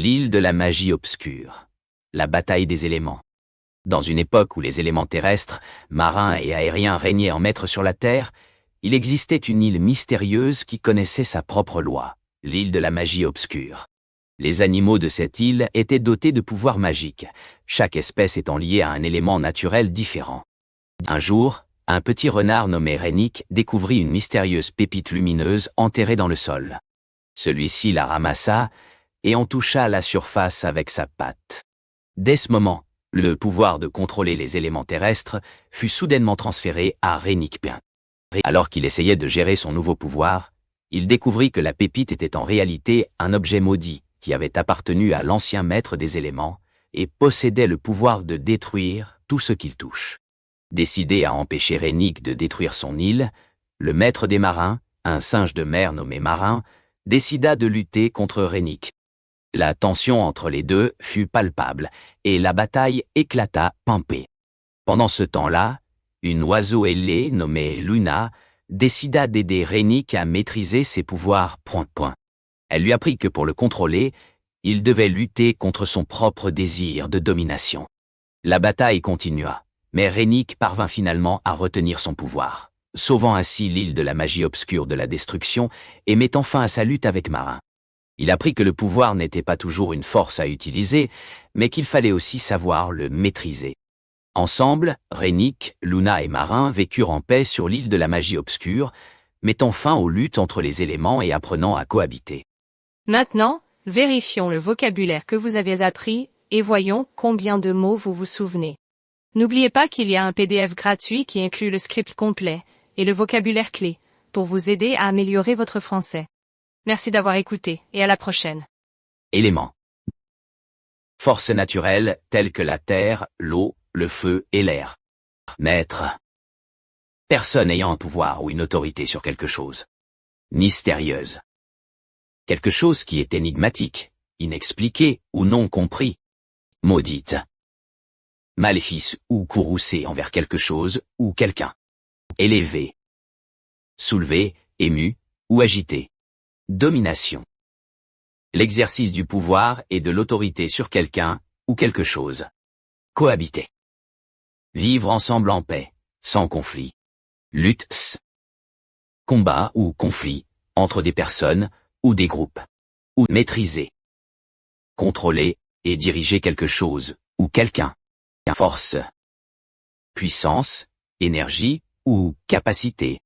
L'île de la magie obscure. La bataille des éléments. Dans une époque où les éléments terrestres, marins et aériens régnaient en maître sur la Terre, il existait une île mystérieuse qui connaissait sa propre loi, l'île de la magie obscure. Les animaux de cette île étaient dotés de pouvoirs magiques, chaque espèce étant liée à un élément naturel différent. Un jour, un petit renard nommé Rénic découvrit une mystérieuse pépite lumineuse enterrée dans le sol. Celui-ci la ramassa et en toucha la surface avec sa patte. Dès ce moment, le pouvoir de contrôler les éléments terrestres fut soudainement transféré à Rénic Pin. Alors qu'il essayait de gérer son nouveau pouvoir, il découvrit que la pépite était en réalité un objet maudit qui avait appartenu à l'ancien maître des éléments et possédait le pouvoir de détruire tout ce qu'il touche. Décidé à empêcher Rénic de détruire son île, le maître des marins, un singe de mer nommé Marin, décida de lutter contre Rénic. La tension entre les deux fut palpable et la bataille éclata pampée. Pendant ce temps-là, une oiseau ailée nommée Luna décida d'aider Rénic à maîtriser ses pouvoirs point. Elle lui apprit que pour le contrôler, il devait lutter contre son propre désir de domination. La bataille continua, mais Rénic parvint finalement à retenir son pouvoir, sauvant ainsi l'île de la magie obscure de la destruction et mettant fin à sa lutte avec Marin. Il apprit que le pouvoir n'était pas toujours une force à utiliser, mais qu'il fallait aussi savoir le maîtriser. Ensemble, Rénic, Luna et Marin vécurent en paix sur l'île de la magie obscure, mettant fin aux luttes entre les éléments et apprenant à cohabiter. Maintenant, vérifions le vocabulaire que vous avez appris et voyons combien de mots vous vous souvenez. N'oubliez pas qu'il y a un PDF gratuit qui inclut le script complet et le vocabulaire clé pour vous aider à améliorer votre français. Merci d'avoir écouté et à la prochaine. Éléments. Forces naturelles telles que la terre, l'eau, le feu et l'air. Maître. Personne ayant un pouvoir ou une autorité sur quelque chose. Mystérieuse. Quelque chose qui est énigmatique, inexpliqué ou non compris. Maudite. Maléfice ou courroucé envers quelque chose ou quelqu'un. Élevé. Soulevé, ému ou agité. Domination. L'exercice du pouvoir et de l'autorité sur quelqu'un ou quelque chose. Cohabiter. Vivre ensemble en paix, sans conflit. Lutte. Combat ou conflit, entre des personnes ou des groupes. Ou maîtriser. Contrôler et diriger quelque chose ou quelqu'un. Force. Puissance, énergie ou capacité.